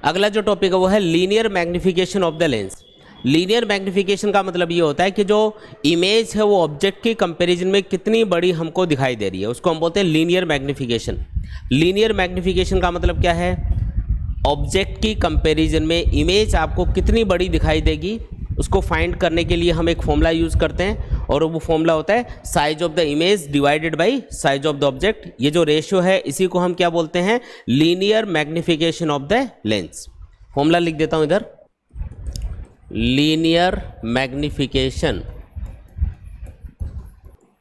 अगला जो टॉपिक है वो है linear magnification of the lens. Linear magnification का मतलब ये होता है कि जो इमेज है वो ऑब्जेक्ट की कंपैरिजन में कितनी बड़ी हमको दिखाई दे रही है, उसको हम बोलते हैं लीनियर मैग्निफिकेशन। लीनियर मैग्निफिकेशन का मतलब क्या है, ऑब्जेक्ट की कंपैरिजन में इमेज आपको कितनी बड़ी दिखाई देगी, उसको फाइंड करने के लिए हम एक फॉर्मूला यूज़ करते हैं और वो फॉर्मूला होता है size of the image divided by size of the object. ये जो रेशियो है इसी को हम क्या बोलते हैं, linear magnification of the lens. Formula लिख देता हूँ इधर, लीनियर मैग्निफिकेशन,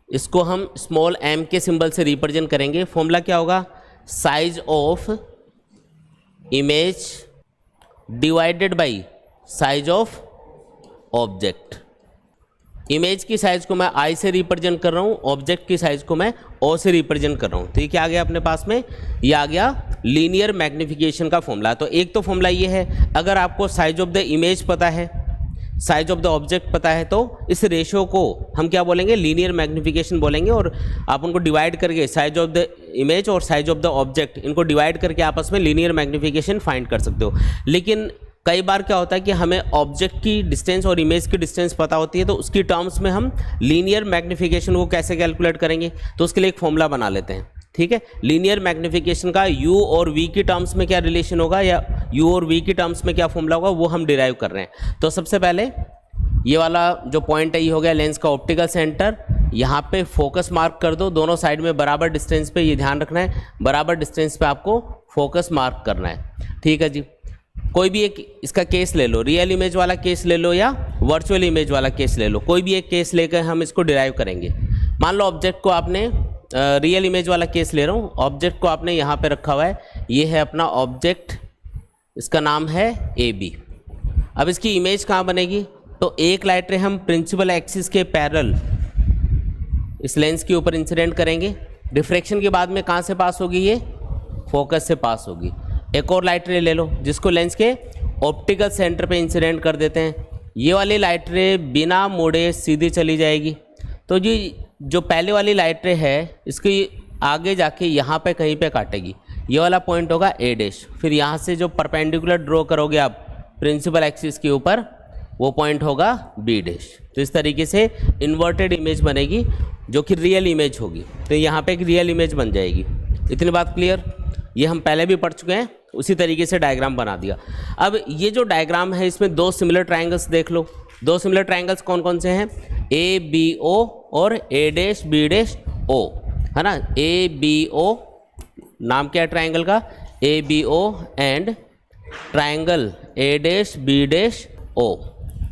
इसको हम स्मॉल m के सिंबल से रिप्रेजेंट करेंगे। फॉर्मूला क्या होगा, size of image divided by size of object. Image की साइज को मैं I से रिप्रेजेंट कर रहा हूँ, ऑब्जेक्ट की साइज को मैं O से रिप्रेजेंट कर रहा हूँ। तो ये क्या आ गया अपने पास में, ये आ गया लीनियर मैग्निफिकेशन का फॉर्मूला। तो एक तो फॉर्मूला ये है, अगर आपको साइज ऑफ द इमेज पता है, साइज ऑफ द ऑब्जेक्ट पता है, तो इस रेशियो को हम क्या बोलेंगे, लीनियर मैग्निफिकेशन बोलेंगे। और आप उनको डिवाइड करके साइज ऑफ द इमेज और साइज ऑफ द ऑब्जेक्ट, इनको डिवाइड करके आपस में लीनियर मैग्निफिकेशन फाइंड कर सकते हो। लेकिन कई बार क्या होता है कि हमें ऑब्जेक्ट की डिस्टेंस और इमेज की डिस्टेंस पता होती है, तो उसकी टर्म्स में हम लीनियर मैग्निफिकेशन को कैसे कैलकुलेट करेंगे, तो उसके लिए एक फॉर्मूला बना लेते हैं। ठीक है, लीनियर मैग्निफिकेशन का u और v की टर्म्स में क्या रिलेशन होगा या u और v की टर्म्स में क्या फॉर्मूला होगा, वो हम डिराइव कर रहे हैं। तो सबसे पहले ये वाला जो पॉइंट है ये हो गया लेंस का ऑप्टिकल सेंटर। यहाँ पे फोकस मार्क कर दो, दोनों साइड में बराबर डिस्टेंस पे, ये ध्यान रखना है, बराबर डिस्टेंस पे आपको फोकस मार्क करना है। ठीक है जी, कोई भी एक इसका केस ले लो, रियल इमेज वाला केस ले लो या वर्चुअल इमेज वाला केस ले लो, कोई भी एक केस लेकर हम इसको डिराइव करेंगे। मान लो ऑब्जेक्ट को आपने, रियल इमेज वाला केस ले रहा हूँ, ऑब्जेक्ट को आपने यहाँ पे रखा हुआ है, ये है अपना ऑब्जेक्ट, इसका नाम है AB। अब इसकी इमेज कहाँ बनेगी, तो एक लाइट रे हम प्रिंसिपल एक्सिस के पैरेलल इस लेंस के ऊपर इंसिडेंट करेंगे। डिफ्रैक्शन के बाद में कहाँ से पास होगी, ये फोकस से पास होगी। एक और लाइट रे ले लो जिसको लेंस के ऑप्टिकल सेंटर पे इंसिडेंट कर देते हैं। ये वाली लाइट रे बिना मुड़े सीधी चली जाएगी। तो ये जो पहले वाली लाइट रे है इसकी आगे जाके यहाँ पे कहीं पे काटेगी, ये वाला पॉइंट होगा A'। फिर यहाँ से जो परपेंडिकुलर ड्रॉ करोगे आप प्रिंसिपल एक्सिस के ऊपर, वो पॉइंट होगा B'। तो इस तरीके से इन्वर्टेड इमेज बनेगी जो कि रियल इमेज होगी। तो यहाँ पे एक रियल इमेज बन जाएगी। इतनी बात क्लियर, ये हम पहले भी पढ़ चुके हैं, उसी तरीके से डायग्राम बना दिया। अब ये जो डायग्राम है इसमें दो सिमिलर ट्रायंगल्स देख लो। दो सिमिलर ट्रायंगल्स कौन कौन से हैं, ABO और A'BO, है ना। ABO नाम क्या है ट्रायंगल का, ABO एंड ट्रायंगल A'B'O।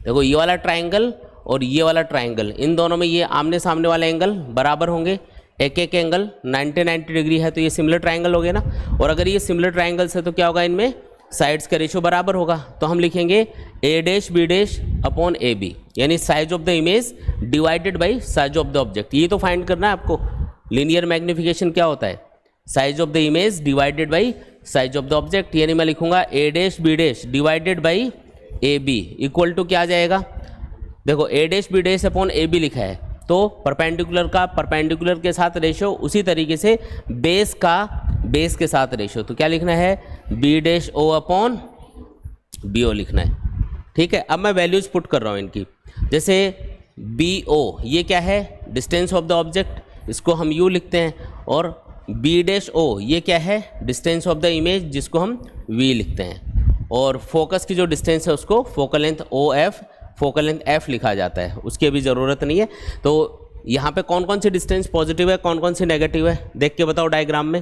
देखो ये वाला ट्रायंगल और ये वाला ट्रायंगल, इन दोनों में ये आमने सामने वाले एंगल बराबर होंगे। एक एक एंगल 90 डिग्री है, तो ये सिमिलर ट्रायंगल हो गया ना। और अगर ये सिमिलर ट्रायंगल्स है तो क्या होगा, इनमें साइड्स का रेशियो बराबर होगा। तो हम लिखेंगे A'B' अपॉन AB, यानी size of the image divided by size of the object. ये तो फाइंड करना है आपको, लीनियर मैग्निफिकेशन क्या होता है, size of the image divided by size of the object. यानी मैं लिखूंगा A'B' divided by AB equal to क्या आ जाएगा, देखो A'B' अपॉन AB लिखा है, तो परपेंडिकुलर का परपेंडिकुलर के साथ रेशो, उसी तरीके से बेस का बेस के साथ रेशो। तो क्या लिखना है, B'O अपॉन BO लिखना है। ठीक है, अब मैं वैल्यूज पुट कर रहा हूँ इनकी। जैसे BO ये क्या है, डिस्टेंस ऑफ द ऑब्जेक्ट, इसको हम U लिखते हैं। और B'O ये क्या है, डिस्टेंस ऑफ द इमेज, जिसको हम V लिखते हैं। और फोकस की जो डिस्टेंस है उसको focal length OF, focal length F लिखा जाता है, उसकी अभी ज़रूरत नहीं है। तो यहाँ पे कौन कौन सी डिस्टेंस पॉजिटिव है, कौन कौन सी नेगेटिव है, देख के बताओ डायग्राम में।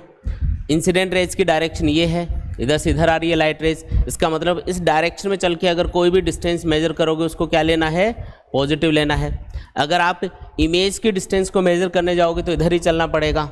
इंसिडेंट रेज की डायरेक्शन ये है, इधर से इधर आ रही है लाइट रेज, इसका मतलब इस डायरेक्शन में चल के अगर कोई भी डिस्टेंस मेजर करोगे उसको क्या लेना है, पॉजिटिव लेना है। अगर आप इमेज की डिस्टेंस को मेजर करने जाओगे तो इधर ही चलना पड़ेगा।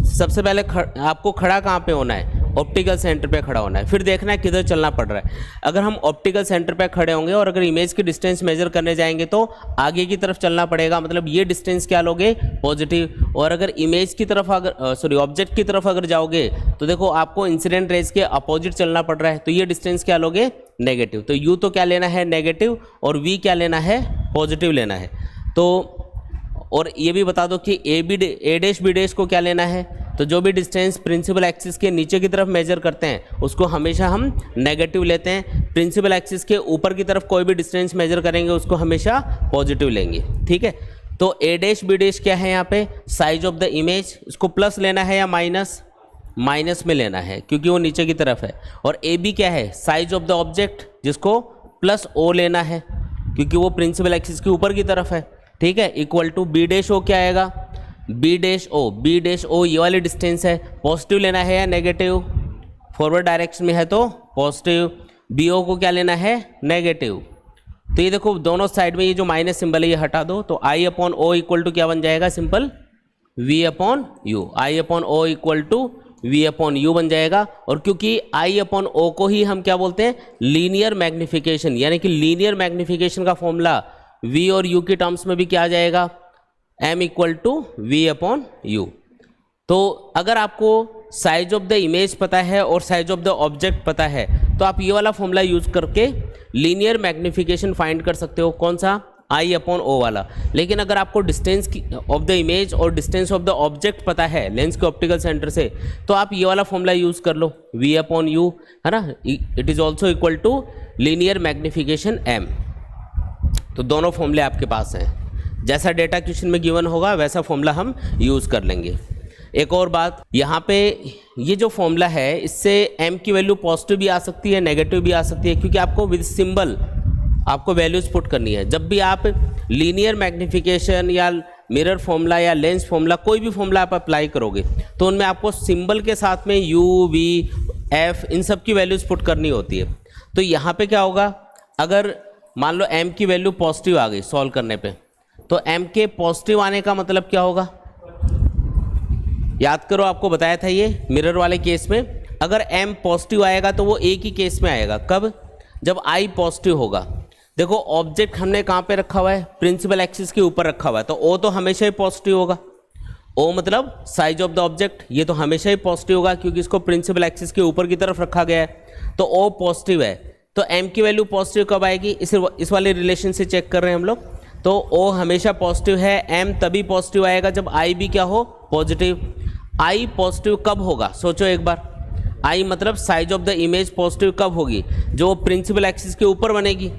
सबसे पहले आपको खड़ा कहाँ पे होना है, ऑप्टिकल सेंटर पे खड़ा होना है, फिर देखना है किधर चलना पड़ रहा है। अगर हम ऑप्टिकल सेंटर पे खड़े होंगे और अगर इमेज की डिस्टेंस मेजर करने जाएंगे तो आगे की तरफ चलना पड़ेगा, मतलब ये डिस्टेंस क्या लोगे, पॉजिटिव। और अगर इमेज की तरफ अगर ऑब्जेक्ट की तरफ अगर जाओगे तो देखो आपको इंसिडेंट रेज के अपोजिट चलना पड़ रहा है, तो ये डिस्टेंस क्या लोगे, नेगेटिव। तो यू तो क्या लेना है, नेगेटिव, और वी क्या लेना है, पॉजिटिव लेना है। तो और ये भी बता दो कि A', B' को क्या लेना है, तो जो भी डिस्टेंस प्रिंसिपल एक्सिस के नीचे की तरफ मेजर करते हैं उसको हमेशा हम नेगेटिव लेते हैं, प्रिंसिपल एक्सिस के ऊपर की तरफ कोई भी डिस्टेंस मेजर करेंगे उसको हमेशा पॉजिटिव लेंगे। ठीक है, तो ए डैश बी डैश क्या है यहाँ पे, साइज ऑफ द इमेज, इसको प्लस लेना है या माइनस, माइनस में लेना है क्योंकि वो नीचे की तरफ है। और ए बी क्या है, साइज ऑफ द ऑब्जेक्ट, जिसको प्लस ओ लेना है क्योंकि वो प्रिंसिपल एक्सिस के ऊपर की तरफ है। ठीक है, equal to B dash O क्या आएगा, B dash O, B dash O ये वाली डिस्टेंस है, पॉजिटिव लेना है या नेगेटिव, फॉरवर्ड डायरेक्शन में है तो पॉजिटिव, बी ओ को क्या लेना है, नेगेटिव। तो ये देखो दोनों साइड में ये जो माइनस सिंबल है ये हटा दो, तो I upon O equal to क्या बन जाएगा, simple V upon U, I upon O equal to V upon U बन जाएगा। और क्योंकि आई अपॉन ओ को ही हम क्या बोलते हैं, लीनियर मैग्निफिकेशन, यानी कि लीनियर मैग्निफिकेशन का फॉर्मूला वी और यू की टर्म्स में भी क्या आ जाएगा, M equal to V upon U. तो अगर आपको साइज ऑफ द इमेज पता है और साइज ऑफ द ऑब्जेक्ट पता है तो आप ये वाला फॉर्मूला यूज करके लीनियर मैग्निफिकेशन फाइंड कर सकते हो, कौन सा, आई अपॉन ओ वाला। लेकिन अगर आपको डिस्टेंस ऑफ द इमेज और डिस्टेंस ऑफ द ऑब्जेक्ट पता है लेंस के ऑप्टिकल सेंटर से, तो आप ये वाला फॉर्मूला यूज कर लो, वी अपॉन यू, है ना, it is also equal to linear magnification M. तो दोनों फॉर्मूले आपके पास हैं, जैसा डेटा क्वेश्चन में गिवन होगा वैसा फॉर्मूला हम यूज कर लेंगे। एक और बात, यहाँ पे ये जो फॉर्मूला है इससे m की वैल्यू पॉजिटिव भी आ सकती है, नेगेटिव भी आ सकती है, क्योंकि आपको विद सिंबल आपको वैल्यूज पुट करनी है। जब भी आप लीनियर मैग्निफिकेशन या मिरर फॉर्मूला या लेंस फॉर्मूला, कोई भी फॉर्मूला आप अप्लाई करोगे तो उनमें आपको सिंबल के साथ में u, v, f इन सब की वैल्यूज पुट करनी होती है। तो यहाँ पे क्या होगा, अगर मान लो m की वैल्यू पॉजिटिव आ गई सॉल्व करने पे, तो m के पॉजिटिव आने का मतलब क्या होगा, याद करो आपको बताया था ये मिरर वाले केस में, अगर m पॉजिटिव आएगा तो वो एक ही केस में आएगा, कब, जब i पॉजिटिव होगा। देखो ऑब्जेक्ट हमने कहाँ पे रखा हुआ है, प्रिंसिपल एक्सिस के ऊपर रखा हुआ है, तो o तो हमेशा ही पॉजिटिव होगा, o मतलब साइज ऑफ द ऑब्जेक्ट, ये तो हमेशा ही पॉजिटिव होगा क्योंकि इसको प्रिंसिपल एक्सिस के ऊपर की तरफ रखा गया है, तो o पॉजिटिव है। तो m की वैल्यू पॉजिटिव कब आएगी, इस वाले रिलेशन से चेक कर रहे हैं हम लोग, तो o हमेशा पॉजिटिव है, m तभी पॉजिटिव आएगा जब i भी क्या हो, पॉजिटिव। i पॉजिटिव कब होगा, सोचो एक बार, i मतलब size of the image positive कब होगी, जो प्रिंसिपल एक्सिस के ऊपर बनेगी,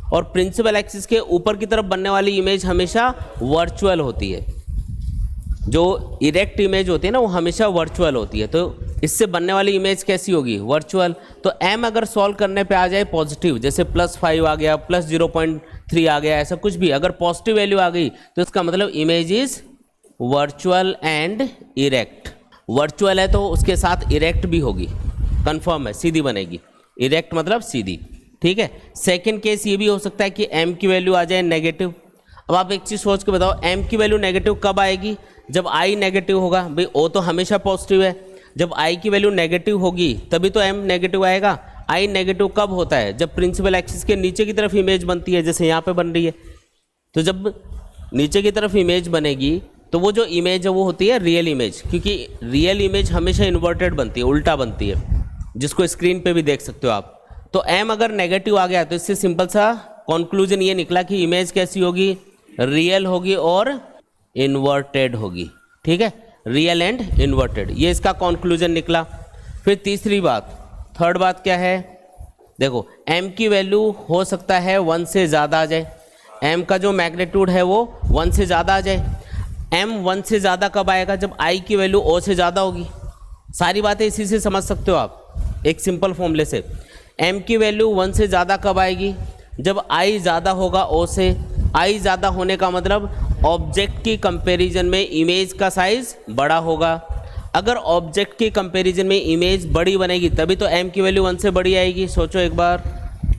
और प्रिंसिपल एक्सिस के ऊपर की तरफ बनने वाली इमेज हमेशा वर्चुअल होती है, जो इरेक्ट इमेज होती है ना वो हमेशा वर्चुअल होती है, तो इससे बनने वाली इमेज कैसी होगी, वर्चुअल। तो m अगर सॉल्व करने पे आ जाए पॉजिटिव, जैसे +5 आ गया, +0.3 आ गया, ऐसा कुछ भी अगर पॉजिटिव वैल्यू आ गई तो इसका मतलब image is virtual and erect. Virtual है तो उसके साथ इरेक्ट भी होगी, कंफर्म है, सीधी बनेगी, इरेक्ट मतलब सीधी। ठीक है, सेकंड केस ये भी हो सकता है कि m की वैल्यू आ जाए नेगेटिव। अब आप एक चीज़ सोच के बताओ, m की वैल्यू नेगेटिव कब आएगी, जब i नेगेटिव होगा। भाई o तो हमेशा पॉजिटिव है, जब i की वैल्यू नेगेटिव होगी तभी तो m नेगेटिव आएगा। i नेगेटिव कब होता है, जब प्रिंसिपल एक्सिस के नीचे की तरफ इमेज बनती है, जैसे यहाँ पे बन रही है। तो जब नीचे की तरफ इमेज बनेगी तो वो जो इमेज है वो होती है रियल इमेज, क्योंकि रियल इमेज हमेशा इन्वर्टेड बनती है, उल्टा बनती है, जिसको स्क्रीन पे भी देख सकते हो आप। तो m अगर नेगेटिव आ गया तो इससे सिंपल सा कंक्लूजन ये निकला कि इमेज कैसी होगी, रियल होगी और इन्वर्टेड होगी। ठीक है, रियल एंड इन्वर्टेड, ये इसका कंक्लूजन निकला। फिर तीसरी बात, थर्ड बात क्या है, देखो m की वैल्यू हो सकता है 1 से ज़्यादा आ जाए, m का जो मैग्नीट्यूड है वो 1 से ज़्यादा आ जाए। m 1 से ज़्यादा कब आएगा, जब i की वैल्यू o से ज़्यादा होगी। सारी बातें इसी से समझ सकते हो आप एक सिंपल फॉर्मूले से। m की वैल्यू 1 से ज़्यादा कब आएगी, जब i ज़्यादा होगा o से। i ज़्यादा होने का मतलब ऑब्जेक्ट की कंपैरिजन में इमेज का साइज बड़ा होगा। अगर ऑब्जेक्ट की कंपैरिजन में इमेज बड़ी बनेगी तभी तो m की वैल्यू 1 से बड़ी आएगी, सोचो एक बार,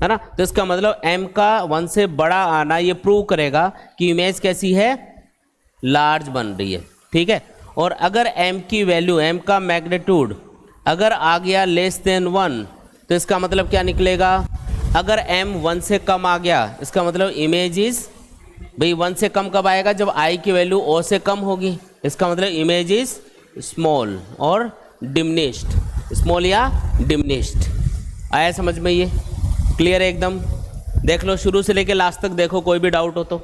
है ना। तो इसका मतलब m का 1 से बड़ा आना ये प्रूव करेगा कि इमेज कैसी है, लार्ज बन रही है। ठीक है, और अगर m की वैल्यू, m का मैग्नीट्यूड अगर आ गया <1 तो इसका मतलब क्या निकलेगा, अगर m 1 से कम आ गया इसका मतलब इमेज इज, भाई 1 से कम कब आएगा, जब i की वैल्यू o से कम होगी, इसका मतलब इमेज इज स्मॉल और डिमिनिश्ड, स्मॉल या डिमिनिश्ड। आया समझ में, ये क्लियर है एकदम। देख लो शुरू से लेके लास्ट तक देखो, कोई भी डाउट हो तो।